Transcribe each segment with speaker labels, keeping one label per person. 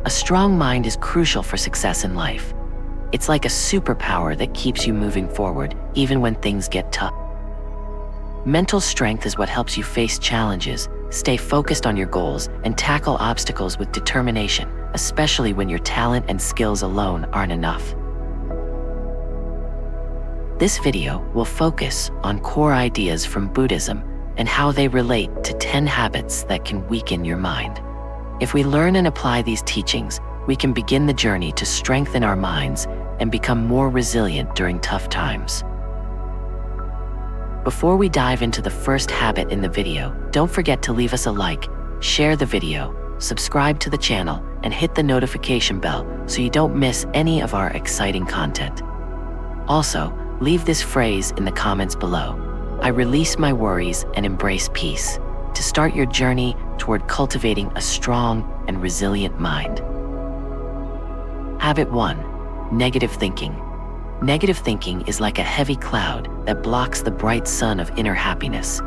Speaker 1: A strong mind is crucial for success in life. It's like a superpower that keeps you moving forward, even when things get tough. Mental strength is what helps you face challenges, stay focused on your goals, and tackle obstacles with determination, especially when your talent and skills alone aren't enough. This video will focus on core ideas from Buddhism and how they relate to 10 habits that can weaken your mind. If we learn and apply these teachings, we can begin the journey to strengthen our minds and become more resilient during tough times. Before we dive into the first habit in the video, don't forget to leave us a like, share the video, subscribe to the channel, and hit the notification bell so you don't miss any of our exciting content. Also, leave this phrase in the comments below: I release my worries and embrace peace, to start your journey toward cultivating a strong and resilient mind. Habit 1. Negative thinking. Negative thinking is like a heavy cloud that blocks the bright sun of inner happiness.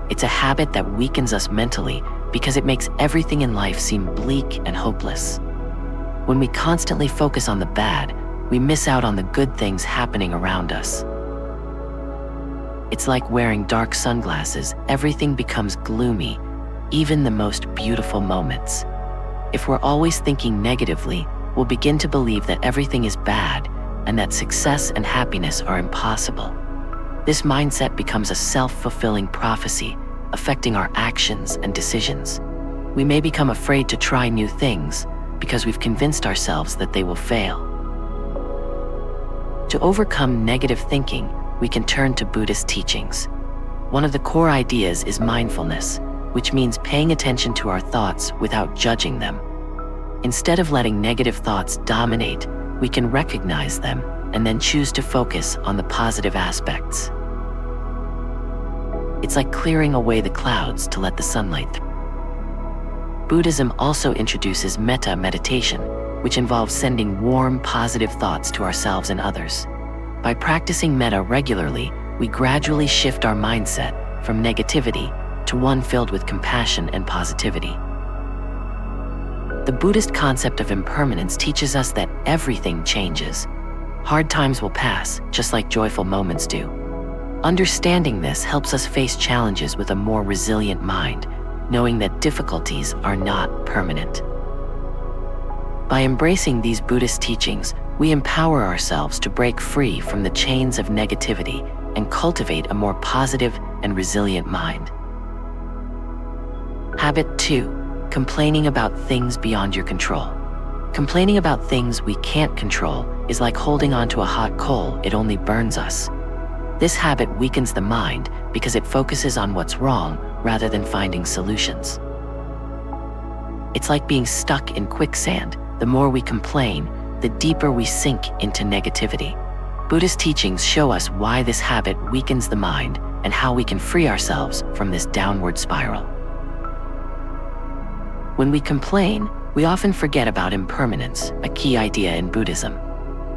Speaker 1: It's a habit that weakens us mentally because it makes everything in life seem bleak and hopeless. When we constantly focus on the bad, we miss out on the good things happening around us. It's like wearing dark sunglasses. Everything becomes gloomy, even the most beautiful moments. If we're always thinking negatively, we'll begin to believe that everything is bad and that success and happiness are impossible. This mindset becomes a self-fulfilling prophecy, affecting our actions and decisions. We may become afraid to try new things because we've convinced ourselves that they will fail. To overcome negative thinking, we can turn to Buddhist teachings. One of the core ideas is mindfulness, which means paying attention to our thoughts without judging them. Instead of letting negative thoughts dominate, we can recognize them and then choose to focus on the positive aspects. It's like clearing away the clouds to let the sunlight through. Buddhism also introduces metta meditation, which involves sending warm, positive thoughts to ourselves and others. By practicing metta regularly, we gradually shift our mindset from negativity to one filled with compassion and positivity. The Buddhist concept of impermanence teaches us that everything changes. Hard times will pass, just like joyful moments do. Understanding this helps us face challenges with a more resilient mind, knowing that difficulties are not permanent. By embracing these Buddhist teachings, we empower ourselves to break free from the chains of negativity and cultivate a more positive and resilient mind. Habit 2. Complaining about things beyond your control. Complaining about things we can't control is like holding onto a hot coal. It only burns us. This habit weakens the mind because it focuses on what's wrong rather than finding solutions. It's like being stuck in quicksand. The more we complain, the deeper we sink into negativity. Buddhist teachings show us why this habit weakens the mind and how we can free ourselves from this downward spiral. When we complain, we often forget about impermanence, a key idea in Buddhism.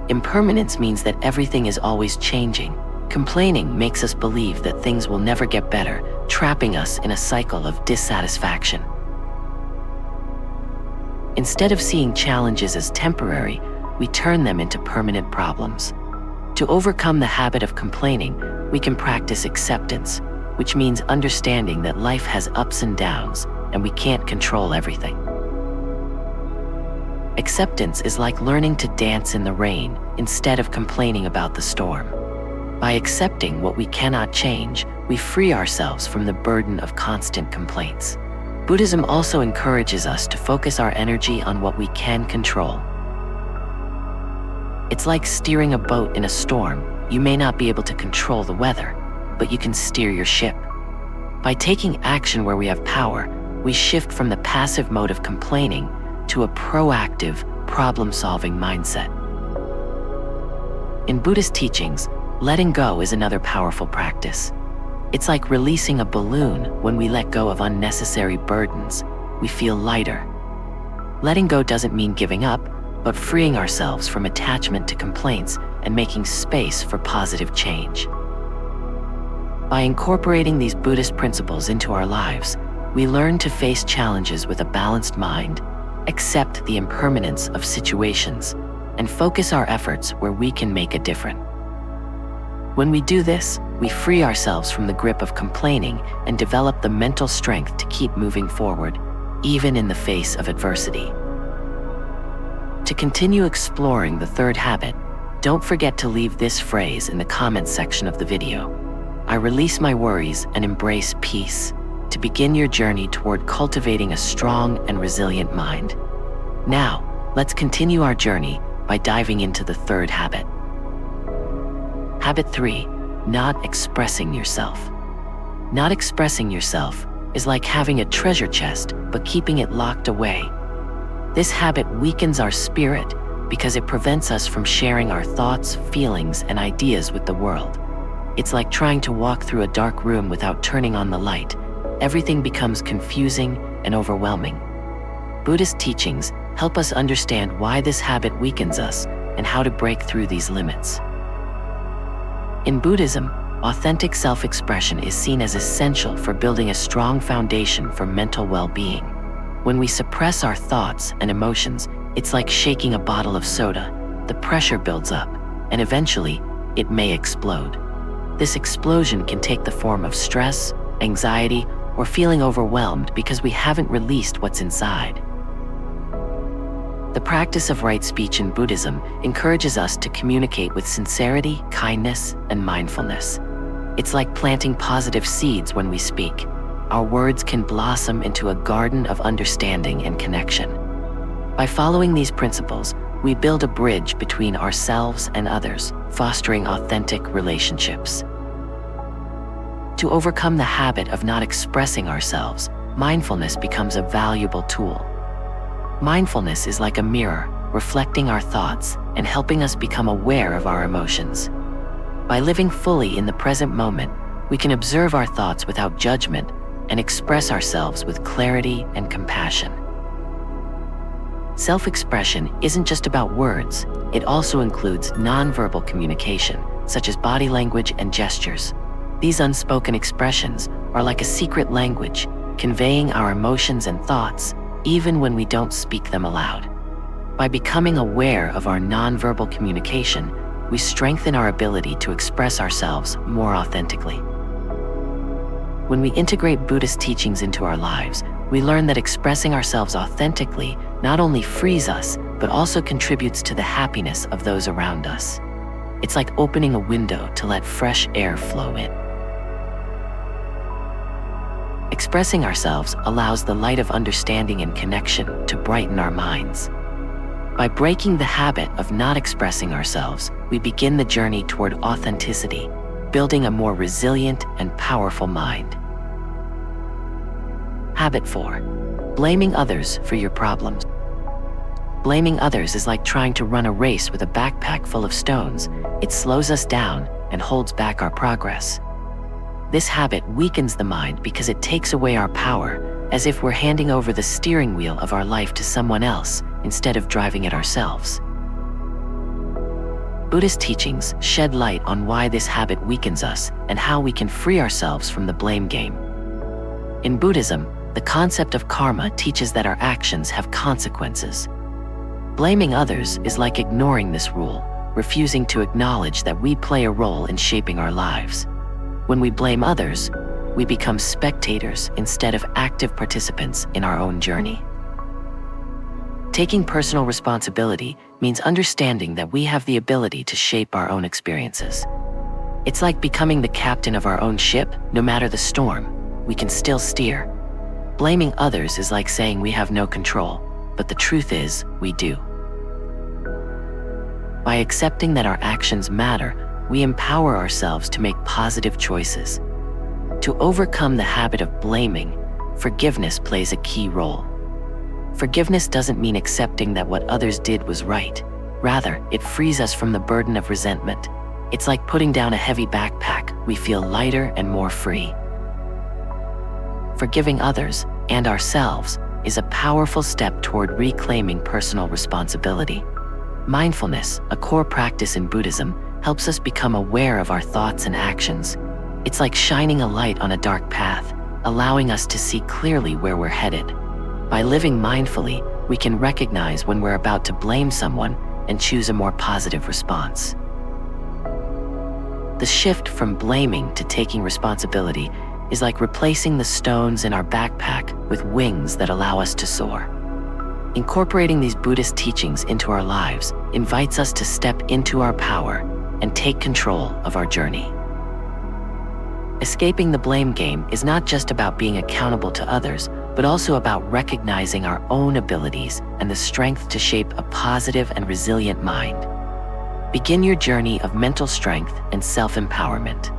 Speaker 1: Impermanence means that everything is always changing. Complaining makes us believe that things will never get better, trapping us in a cycle of dissatisfaction. Instead of seeing challenges as temporary, we turn them into permanent problems. To overcome the habit of complaining, we can practice acceptance, which means understanding that life has ups and downs, and we can't control everything. Acceptance is like learning to dance in the rain instead of complaining about the storm. By accepting what we cannot change, we free ourselves from the burden of constant complaints. Buddhism also encourages us to focus our energy on what we can control. It's like steering a boat in a storm. You may not be able to control the weather, but you can steer your ship. By taking action where we have power, we shift from the passive mode of complaining to a proactive, problem-solving mindset. In Buddhist teachings, letting go is another powerful practice. It's like releasing a balloon. When we let go of unnecessary burdens, we feel lighter. Letting go doesn't mean giving up, but freeing ourselves from attachment to complaints and making space for positive change. By incorporating these Buddhist principles into our lives, we learn to face challenges with a balanced mind, accept the impermanence of situations, and focus our efforts where we can make a difference. When we do this, we free ourselves from the grip of complaining and develop the mental strength to keep moving forward, even in the face of adversity. To continue exploring the third habit, don't forget to leave this phrase in the comments section of the video. I release my worries and embrace peace, to begin your journey toward cultivating a strong and resilient mind. Now, let's continue our journey by diving into the third habit. Habit 3, not expressing yourself. Not expressing yourself is like having a treasure chest but keeping it locked away. This habit weakens our spirit because it prevents us from sharing our thoughts, feelings, and ideas with the world. It's like trying to walk through a dark room without turning on the light. Everything becomes confusing and overwhelming. Buddhist teachings help us understand why this habit weakens us and how to break through these limits. In Buddhism, authentic self-expression is seen as essential for building a strong foundation for mental well-being. When we suppress our thoughts and emotions, it's like shaking a bottle of soda. The pressure builds up, and eventually, it may explode. This explosion can take the form of stress, anxiety, or feeling overwhelmed because we haven't released what's inside. The practice of right speech in Buddhism encourages us to communicate with sincerity, kindness, and mindfulness. It's like planting positive seeds when we speak. Our words can blossom into a garden of understanding and connection. By following these principles, we build a bridge between ourselves and others, fostering authentic relationships. To overcome the habit of not expressing ourselves, mindfulness becomes a valuable tool. Mindfulness is like a mirror, reflecting our thoughts and helping us become aware of our emotions. By living fully in the present moment, we can observe our thoughts without judgment and express ourselves with clarity and compassion. Self-expression isn't just about words, it also includes nonverbal communication, such as body language and gestures. These unspoken expressions are like a secret language, conveying our emotions and thoughts, even when we don't speak them aloud. By becoming aware of our nonverbal communication, we strengthen our ability to express ourselves more authentically. When we integrate Buddhist teachings into our lives, we learn that expressing ourselves authentically not only frees us, but also contributes to the happiness of those around us. It's like opening a window to let fresh air flow in. Expressing ourselves allows the light of understanding and connection to brighten our minds. By breaking the habit of not expressing ourselves, we begin the journey toward authenticity, building a more resilient and powerful mind. Habit 4. Blaming others for your problems. Blaming others is like trying to run a race with a backpack full of stones. It slows us down and holds back our progress. This habit weakens the mind because it takes away our power, as if we're handing over the steering wheel of our life to someone else instead of driving it ourselves. Buddhist teachings shed light on why this habit weakens us and how we can free ourselves from the blame game. In Buddhism, the concept of karma teaches that our actions have consequences. Blaming others is like ignoring this rule, refusing to acknowledge that we play a role in shaping our lives. When we blame others, we become spectators instead of active participants in our own journey. Taking personal responsibility means understanding that we have the ability to shape our own experiences. It's like becoming the captain of our own ship. No matter the storm, we can still steer. Blaming others is like saying we have no control, but the truth is, we do. By accepting that our actions matter, we empower ourselves to make positive choices. To overcome the habit of blaming, forgiveness plays a key role. Forgiveness doesn't mean accepting that what others did was right. Rather, it frees us from the burden of resentment. It's like putting down a heavy backpack. We feel lighter and more free. Forgiving others and ourselves is a powerful step toward reclaiming personal responsibility. Mindfulness, a core practice in Buddhism, helps us become aware of our thoughts and actions. It's like shining a light on a dark path, allowing us to see clearly where we're headed. By living mindfully, we can recognize when we're about to blame someone and choose a more positive response. The shift from blaming to taking responsibility is like replacing the stones in our backpack with wings that allow us to soar. Incorporating these Buddhist teachings into our lives invites us to step into our power and take control of our journey. Escaping the blame game is not just about being accountable to others, but also about recognizing our own abilities and the strength to shape a positive and resilient mind. Begin your journey of mental strength and self-empowerment.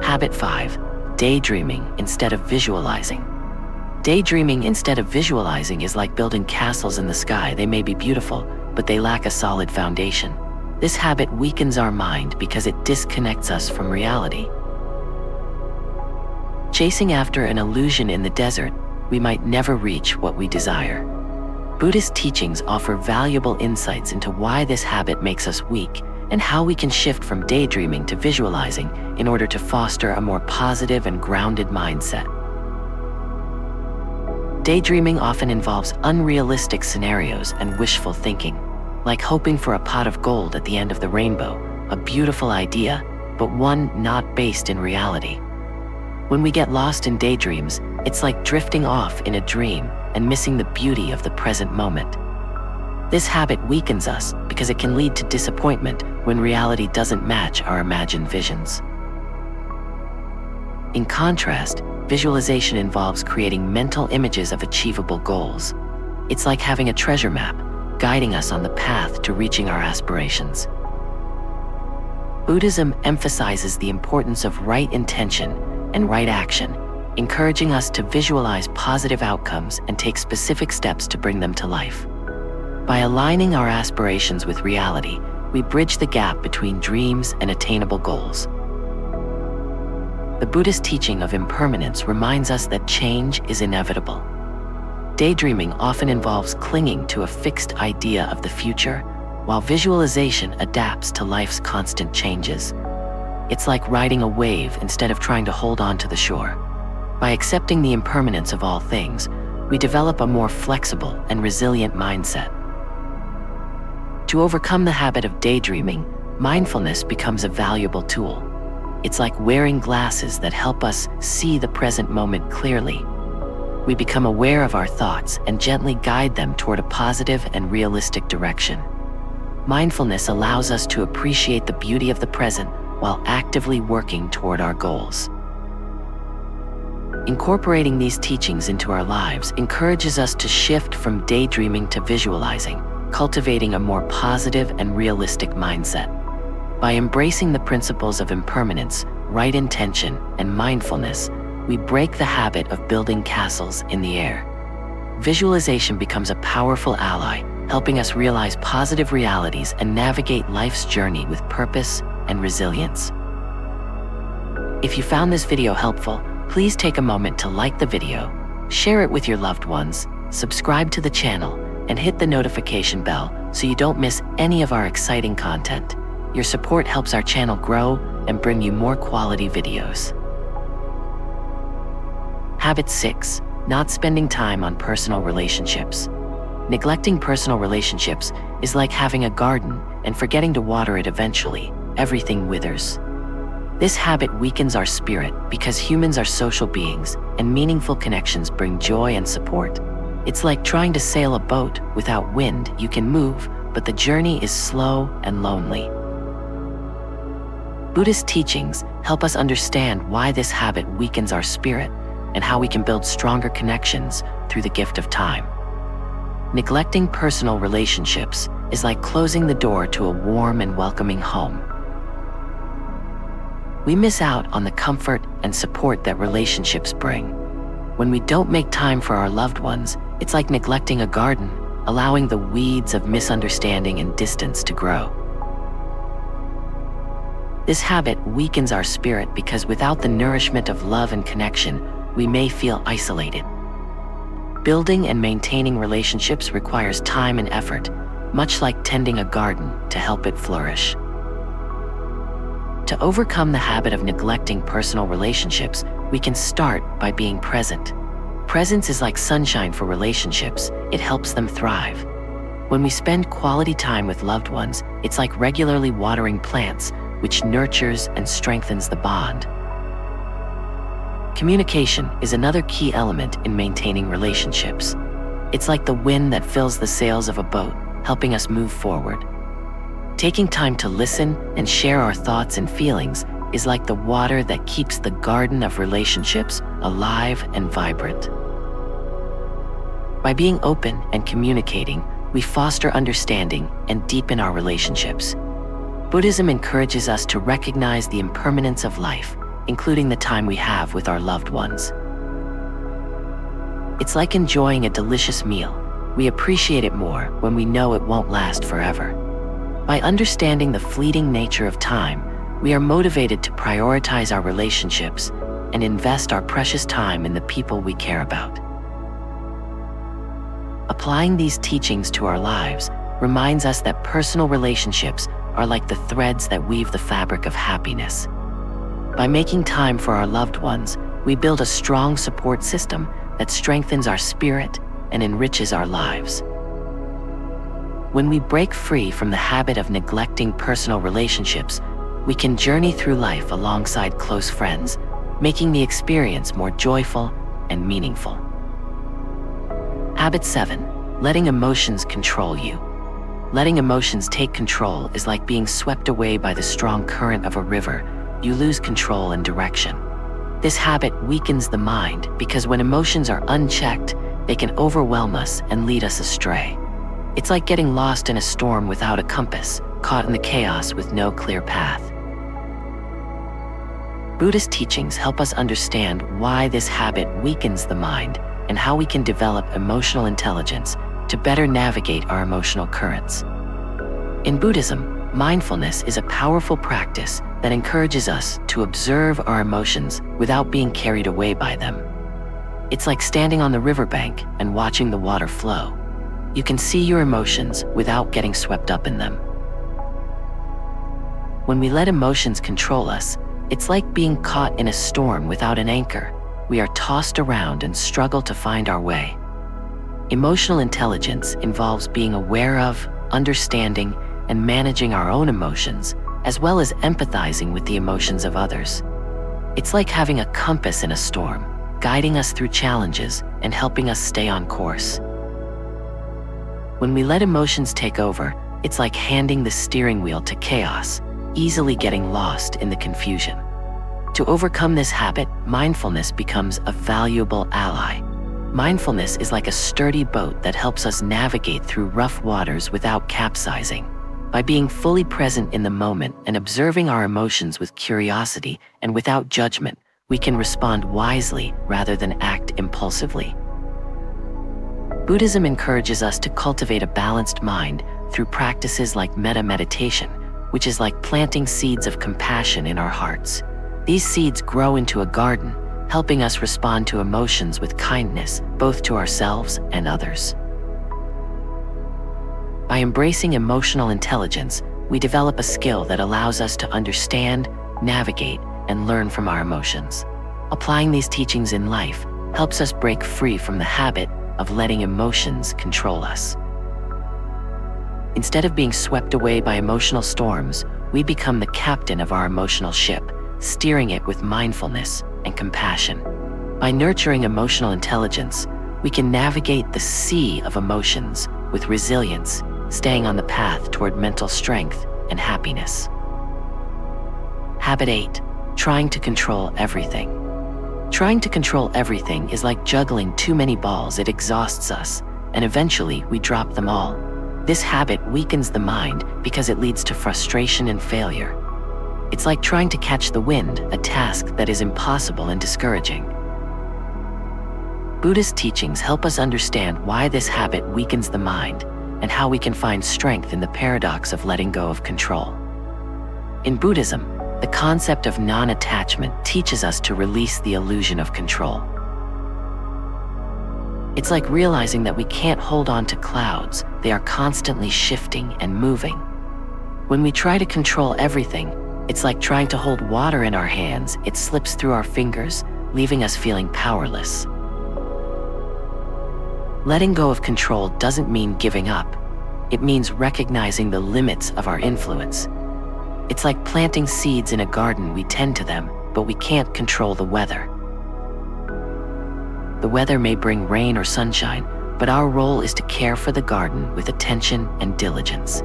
Speaker 1: Habit 5. Daydreaming instead of visualizing. Daydreaming instead of visualizing is like building castles in the sky. They may be beautiful, but they lack a solid foundation. This habit weakens our mind because it disconnects us from reality. Chasing after an illusion in the desert, we might never reach what we desire. Buddhist teachings offer valuable insights into why this habit makes us weak and how we can shift from daydreaming to visualizing in order to foster a more positive and grounded mindset. Daydreaming often involves unrealistic scenarios and wishful thinking, like hoping for a pot of gold at the end of the rainbow, a beautiful idea, but one not based in reality. When we get lost in daydreams, it's like drifting off in a dream and missing the beauty of the present moment. This habit weakens us because it can lead to disappointment when reality doesn't match our imagined visions. In contrast, visualization involves creating mental images of achievable goals. It's like having a treasure map, guiding us on the path to reaching our aspirations. Buddhism emphasizes the importance of right intention and right action, encouraging us to visualize positive outcomes and take specific steps to bring them to life. By aligning our aspirations with reality, we bridge the gap between dreams and attainable goals. The Buddhist teaching of impermanence reminds us that change is inevitable. Daydreaming often involves clinging to a fixed idea of the future, while visualization adapts to life's constant changes. It's like riding a wave instead of trying to hold on to the shore. By accepting the impermanence of all things, we develop a more flexible and resilient mindset. To overcome the habit of daydreaming, mindfulness becomes a valuable tool. It's like wearing glasses that help us see the present moment clearly. We become aware of our thoughts and gently guide them toward a positive and realistic direction. Mindfulness allows us to appreciate the beauty of the present while actively working toward our goals. Incorporating these teachings into our lives encourages us to shift from daydreaming to visualizing, cultivating a more positive and realistic mindset. By embracing the principles of impermanence, right intention, and mindfulness, we break the habit of building castles in the air. Visualization becomes a powerful ally, helping us realize positive realities and navigate life's journey with purpose and resilience. If you found this video helpful, please take a moment to like the video, share it with your loved ones, subscribe to the channel, and hit the notification bell so you don't miss any of our exciting content. Your support helps our channel grow and bring you more quality videos. Habit 6. Not spending time on personal relationships. Neglecting personal relationships is like having a garden and forgetting to water it eventually. Everything withers. This habit weakens our spirit because humans are social beings and meaningful connections bring joy and support. It's like trying to sail a boat without wind. You can move, but the journey is slow and lonely. Buddhist teachings help us understand why this habit weakens our spirit and how we can build stronger connections through the gift of time. Neglecting personal relationships is like closing the door to a warm and welcoming home. We miss out on the comfort and support that relationships bring. When we don't make time for our loved ones, it's like neglecting a garden, allowing the weeds of misunderstanding and distance to grow. This habit weakens our spirit because without the nourishment of love and connection, we may feel isolated. Building and maintaining relationships requires time and effort, much like tending a garden to help it flourish. To overcome the habit of neglecting personal relationships, we can start by being present. Presence is like sunshine for relationships. It helps them thrive. When we spend quality time with loved ones, it's like regularly watering plants, which nurtures and strengthens the bond. Communication is another key element in maintaining relationships. It's like the wind that fills the sails of a boat, helping us move forward. Taking time to listen and share our thoughts and feelings is like the water that keeps the garden of relationships alive and vibrant. By being open and communicating, we foster understanding and deepen our relationships. Buddhism encourages us to recognize the impermanence of life, including the time we have with our loved ones. It's like enjoying a delicious meal. We appreciate it more when we know it won't last forever. By understanding the fleeting nature of time, we are motivated to prioritize our relationships and invest our precious time in the people we care about. Applying these teachings to our lives reminds us that personal relationships are like the threads that weave the fabric of happiness. By making time for our loved ones, we build a strong support system that strengthens our spirit and enriches our lives. When we break free from the habit of neglecting personal relationships, we can journey through life alongside close friends, making the experience more joyful and meaningful. Habit 7. Letting emotions control you. Letting emotions take control is like being swept away by the strong current of a river. You lose control and direction. This habit weakens the mind because when emotions are unchecked, they can overwhelm us and lead us astray. It's like getting lost in a storm without a compass, caught in the chaos with no clear path. Buddhist teachings help us understand why this habit weakens the mind and how we can develop emotional intelligence to better navigate our emotional currents. In Buddhism, mindfulness is a powerful practice that encourages us to observe our emotions without being carried away by them. It's like standing on the riverbank and watching the water flow. You can see your emotions without getting swept up in them. When we let emotions control us, it's like being caught in a storm without an anchor. We are tossed around and struggle to find our way. Emotional intelligence involves being aware of, understanding, and managing our own emotions, as well as empathizing with the emotions of others. It's like having a compass in a storm, guiding us through challenges and helping us stay on course. When we let emotions take over, it's like handing the steering wheel to chaos, easily getting lost in the confusion. To overcome this habit, mindfulness becomes a valuable ally. Mindfulness is like a sturdy boat that helps us navigate through rough waters without capsizing. By being fully present in the moment and observing our emotions with curiosity and without judgment, we can respond wisely rather than act impulsively. Buddhism encourages us to cultivate a balanced mind through practices like metta meditation, which is like planting seeds of compassion in our hearts. These seeds grow into a garden, helping us respond to emotions with kindness, both to ourselves and others. By embracing emotional intelligence, we develop a skill that allows us to understand, navigate, and learn from our emotions. Applying these teachings in life helps us break free from the habit of letting emotions control us. Instead of being swept away by emotional storms, we become the captain of our emotional ship, steering it with mindfulness and compassion. By nurturing emotional intelligence, we can navigate the sea of emotions with resilience, staying on the path toward mental strength and happiness. Habit 8. Trying to control everything. Trying to control everything is like juggling too many balls. It exhausts us, and eventually we drop them all. This habit weakens the mind because it leads to frustration and failure. It's like trying to catch the wind, a task that is impossible and discouraging. Buddhist teachings help us understand why this habit weakens the mind and how we can find strength in the paradox of letting go of control. In Buddhism, the concept of non-attachment teaches us to release the illusion of control. It's like realizing that we can't hold on to clouds. They are constantly shifting and moving. When we try to control everything, it's like trying to hold water in our hands. It slips through our fingers, leaving us feeling powerless. Letting go of control doesn't mean giving up. It means recognizing the limits of our influence. It's like planting seeds in a garden. We tend to them, but we can't control the weather. The weather may bring rain or sunshine, but our role is to care for the garden with attention and diligence.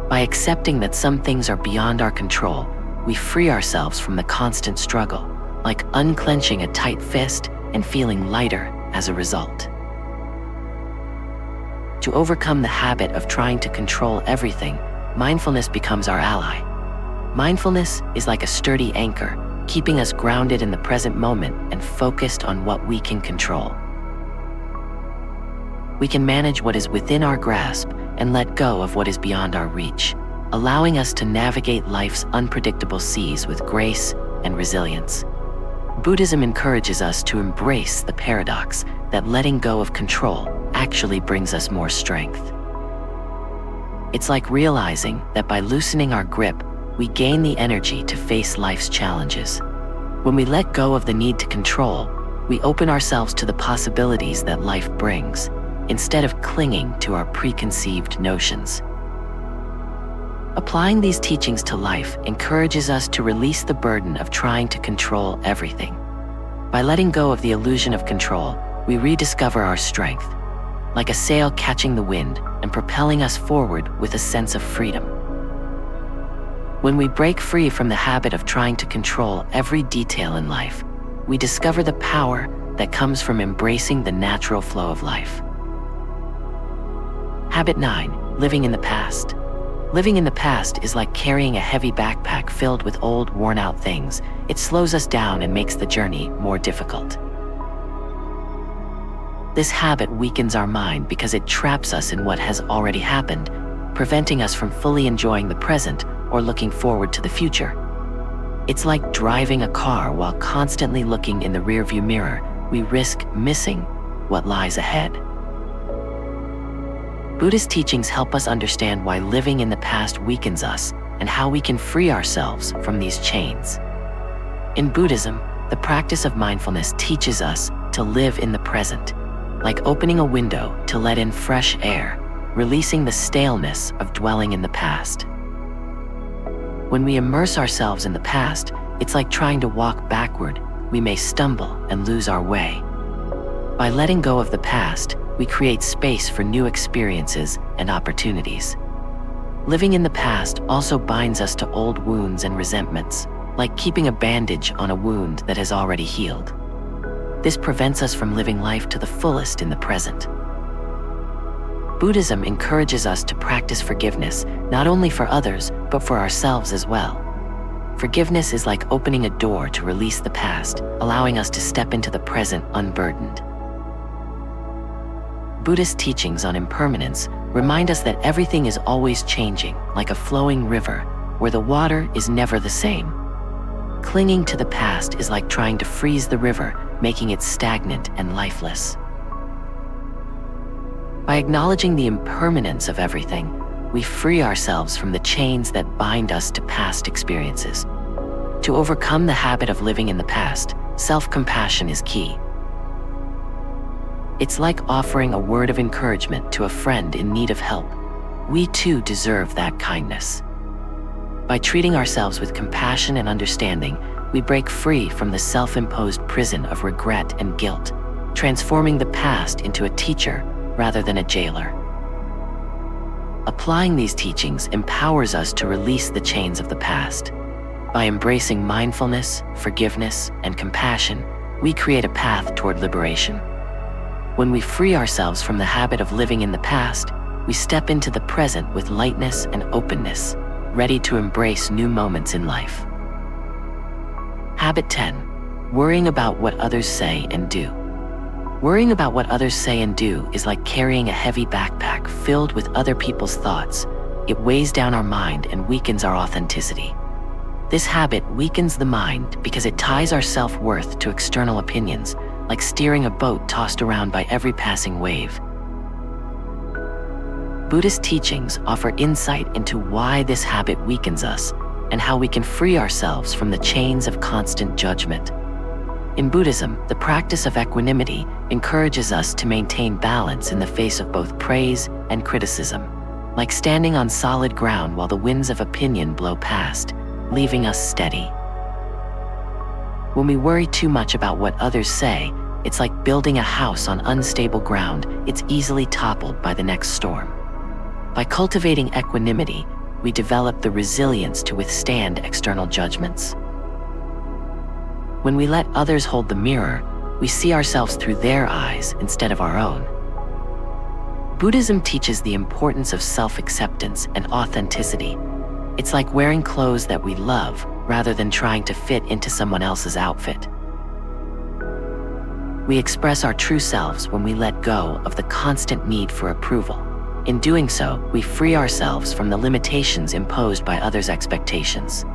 Speaker 1: By accepting that some things are beyond our control, we free ourselves from the constant struggle, like unclenching a tight fist and feeling lighter as a result. To overcome the habit of trying to control everything, mindfulness becomes our ally. Mindfulness is like a sturdy anchor, keeping us grounded in the present moment and focused on what we can control. We can manage what is within our grasp and let go of what is beyond our reach, allowing us to navigate life's unpredictable seas with grace and resilience. Buddhism encourages us to embrace the paradox that letting go of control actually brings us more strength. It's like realizing that by loosening our grip, we gain the energy to face life's challenges. When we let go of the need to control, we open ourselves to the possibilities that life brings, instead of clinging to our preconceived notions. Applying these teachings to life encourages us to release the burden of trying to control everything. By letting go of the illusion of control, we rediscover our strength, like a sail catching the wind and propelling us forward with a sense of freedom. When we break free from the habit of trying to control every detail in life, we discover the power that comes from embracing the natural flow of life. Habit 9. Living in the past. Living in the past is like carrying a heavy backpack filled with old, worn-out things. It slows us down and makes the journey more difficult. This habit weakens our mind because it traps us in what has already happened, preventing us from fully enjoying the present or looking forward to the future. It's like driving a car while constantly looking in the rearview mirror. We risk missing what lies ahead. Buddhist teachings help us understand why living in the past weakens us and how we can free ourselves from these chains. In Buddhism, the practice of mindfulness teaches us to live in the present, like opening a window to let in fresh air, releasing the staleness of dwelling in the past. When we immerse ourselves in the past, it's like trying to walk backward. We may stumble and lose our way. By letting go of the past, we create space for new experiences and opportunities. Living in the past also binds us to old wounds and resentments, like keeping a bandage on a wound that has already healed. This prevents us from living life to the fullest in the present. Buddhism encourages us to practice forgiveness, not only for others, but for ourselves as well. Forgiveness is like opening a door to release the past, allowing us to step into the present unburdened. Buddhist teachings on impermanence remind us that everything is always changing, like a flowing river, where the water is never the same. Clinging to the past is like trying to freeze the river, making it stagnant and lifeless. By acknowledging the impermanence of everything, we free ourselves from the chains that bind us to past experiences. To overcome the habit of living in the past, self-compassion is key. It's like offering a word of encouragement to a friend in need of help. We too deserve that kindness. By treating ourselves with compassion and understanding, we break free from the self-imposed prison of regret and guilt, transforming the past into a teacher rather than a jailer. Applying these teachings empowers us to release the chains of the past. By embracing mindfulness, forgiveness, and compassion, we create a path toward liberation. When we free ourselves from the habit of living in the past, we step into the present with lightness and openness, ready to embrace new moments in life. Habit 10. Worrying about what others say and do. Worrying about what others say and do is like carrying a heavy backpack filled with other people's thoughts. It weighs down our mind and weakens our authenticity. This habit weakens the mind because it ties our self-worth to external opinions, like steering a boat tossed around by every passing wave. Buddhist teachings offer insight into why this habit weakens us and how we can free ourselves from the chains of constant judgment. In Buddhism, the practice of equanimity encourages us to maintain balance in the face of both praise and criticism, like standing on solid ground while the winds of opinion blow past, leaving us steady. When we worry too much about what others say, it's like building a house on unstable ground. It's easily toppled by the next storm. By cultivating equanimity, we develop the resilience to withstand external judgments. When we let others hold the mirror, we see ourselves through their eyes instead of our own. Buddhism teaches the importance of self-acceptance and authenticity. It's like wearing clothes that we love rather than trying to fit into someone else's outfit. We express our true selves when we let go of the constant need for approval. In doing so, we free ourselves from the limitations imposed by others' expectations.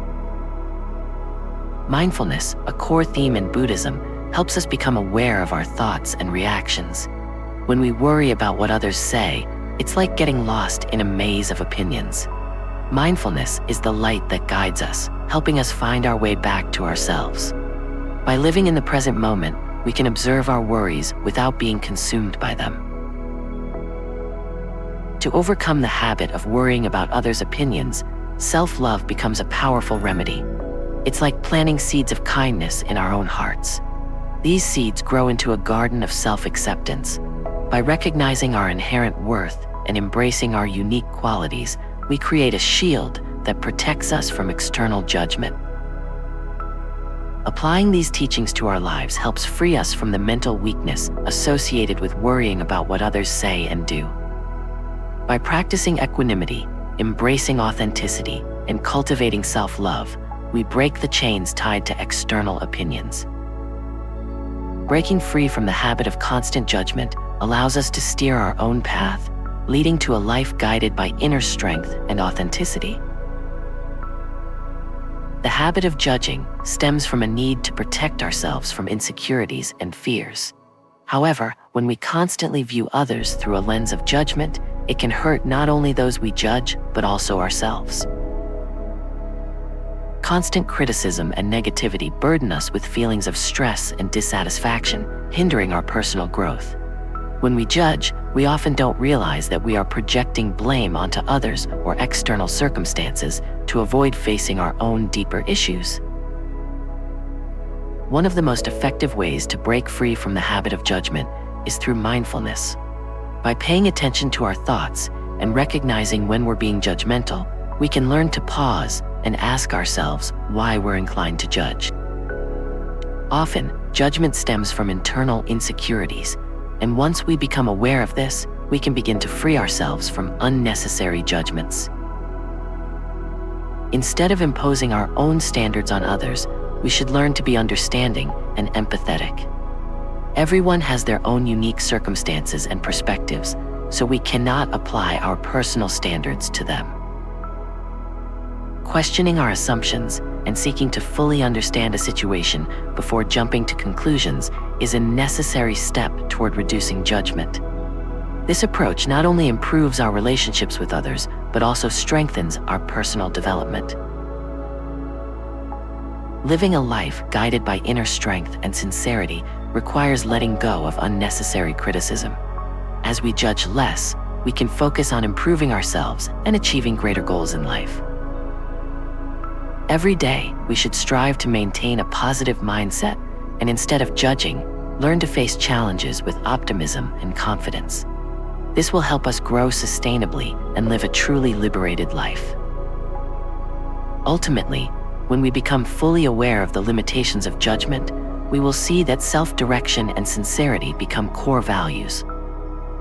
Speaker 1: Mindfulness, a core theme in Buddhism, helps us become aware of our thoughts and reactions. When we worry about what others say, it's like getting lost in a maze of opinions. Mindfulness is the light that guides us, helping us find our way back to ourselves. By living in the present moment, we can observe our worries without being consumed by them. To overcome the habit of worrying about others' opinions, self-love becomes a powerful remedy. It's like planting seeds of kindness in our own hearts. These seeds grow into a garden of self-acceptance. By recognizing our inherent worth and embracing our unique qualities, we create a shield that protects us from external judgment. Applying these teachings to our lives helps free us from the mental weakness associated with worrying about what others say and do. By practicing equanimity, embracing authenticity, and cultivating self-love, we break the chains tied to external opinions. Breaking free from the habit of constant judgment allows us to steer our own path, leading to a life guided by inner strength and authenticity. The habit of judging stems from a need to protect ourselves from insecurities and fears. However, when we constantly view others through a lens of judgment, it can hurt not only those we judge, but also ourselves. Constant criticism and negativity burden us with feelings of stress and dissatisfaction, hindering our personal growth. When we judge, we often don't realize that we are projecting blame onto others or external circumstances to avoid facing our own deeper issues. One of the most effective ways to break free from the habit of judgment is through mindfulness. By paying attention to our thoughts and recognizing when we're being judgmental, we can learn to pause and ask ourselves why we're inclined to judge. Often, judgment stems from internal insecurities, and once we become aware of this, we can begin to free ourselves from unnecessary judgments. Instead of imposing our own standards on others, we should learn to be understanding and empathetic. Everyone has their own unique circumstances and perspectives, so we cannot apply our personal standards to them. Questioning our assumptions and seeking to fully understand a situation before jumping to conclusions is a necessary step toward reducing judgment. This approach not only improves our relationships with others, but also strengthens our personal development. Living a life guided by inner strength and sincerity requires letting go of unnecessary criticism. As we judge less, we can focus on improving ourselves and achieving greater goals in life. Every day, we should strive to maintain a positive mindset and instead of judging, learn to face challenges with optimism and confidence. This will help us grow sustainably and live a truly liberated life. Ultimately, when we become fully aware of the limitations of judgment, we will see that self-direction and sincerity become core values.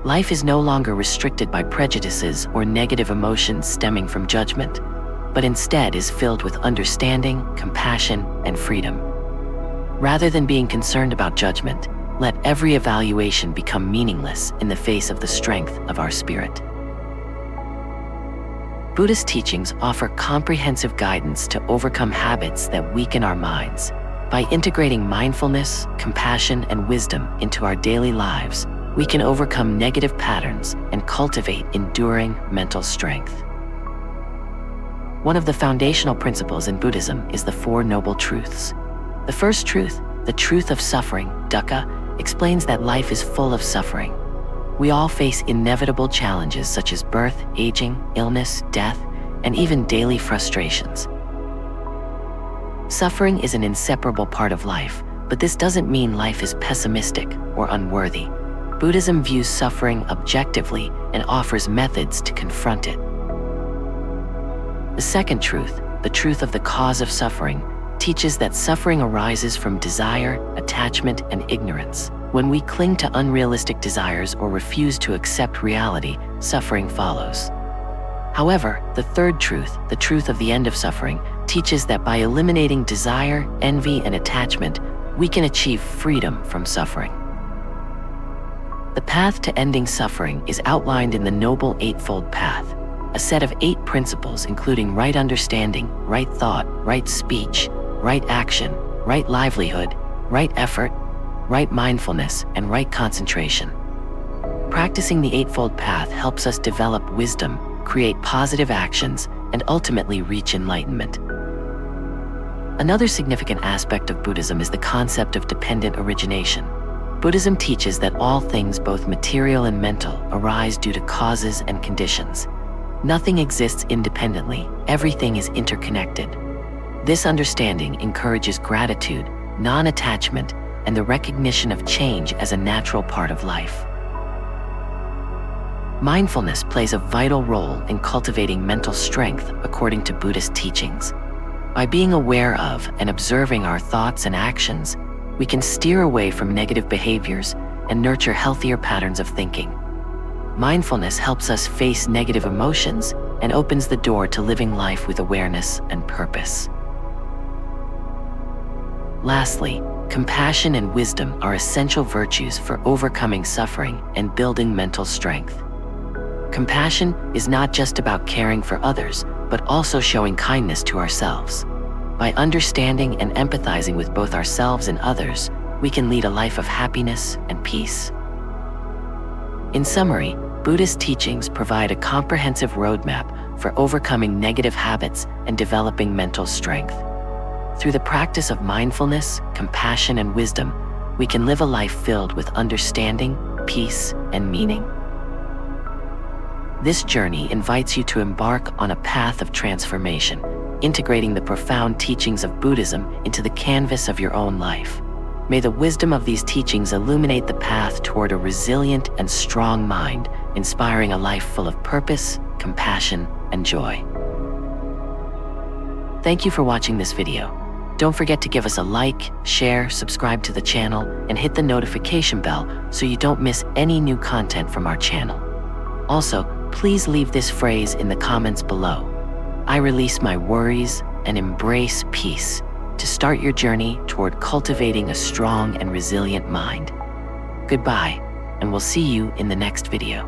Speaker 1: Life is no longer restricted by prejudices or negative emotions stemming from judgment, but instead is filled with understanding, compassion, and freedom. Rather than being concerned about judgment, let every evaluation become meaningless in the face of the strength of our spirit. Buddhist teachings offer comprehensive guidance to overcome habits that weaken our minds. By integrating mindfulness, compassion, and wisdom into our daily lives, we can overcome negative patterns and cultivate enduring mental strength. One of the foundational principles in Buddhism is the Four Noble Truths. The first truth The Truth of Suffering, Dukkha, explains that life is full of suffering. We all face inevitable challenges such as birth, aging, illness, death, and even daily frustrations. Suffering is an inseparable part of life, but this doesn't mean life is pessimistic or unworthy. Buddhism views suffering objectively and offers methods to confront it. The second truth, the truth of the cause of suffering, teaches that suffering arises from desire, attachment, and ignorance. When we cling to unrealistic desires or refuse to accept reality, suffering follows. However, the third truth, the truth of the end of suffering, teaches that by eliminating desire, envy, and attachment, we can achieve freedom from suffering. The path to ending suffering is outlined in the Noble Eightfold Path, a set of 8 principles including right understanding, right thought, right speech, right action, right livelihood, right effort, right mindfulness, and right concentration. Practicing the Eightfold Path helps us develop wisdom, create positive actions, and ultimately reach enlightenment. Another significant aspect of Buddhism is the concept of dependent origination. Buddhism teaches that all things, both material and mental, arise due to causes and conditions. Nothing exists independently, everything is interconnected. This understanding encourages gratitude, non-attachment, and the recognition of change as a natural part of life. Mindfulness plays a vital role in cultivating mental strength according to Buddhist teachings. By being aware of and observing our thoughts and actions, we can steer away from negative behaviors and nurture healthier patterns of thinking. Mindfulness helps us face negative emotions and opens the door to living life with awareness and purpose. Lastly, compassion and wisdom are essential virtues for overcoming suffering and building mental strength. Compassion is not just about caring for others, but also showing kindness to ourselves. By understanding and empathizing with both ourselves and others, we can lead a life of happiness and peace. In summary, Buddhist teachings provide a comprehensive roadmap for overcoming negative habits and developing mental strength. Through the practice of mindfulness, compassion, and wisdom, we can live a life filled with understanding, peace, and meaning. This journey invites you to embark on a path of transformation, integrating the profound teachings of Buddhism into the canvas of your own life. May the wisdom of these teachings illuminate the path toward a resilient and strong mind, inspiring a life full of purpose, compassion, and joy. Thank you for watching this video. Don't forget to give us a like, share, subscribe to the channel, and hit the notification bell so you don't miss any new content from our channel. Also, please leave this phrase in the comments below. I release my worries and embrace peace to start your journey toward cultivating a strong and resilient mind. Goodbye, and we'll see you in the next video.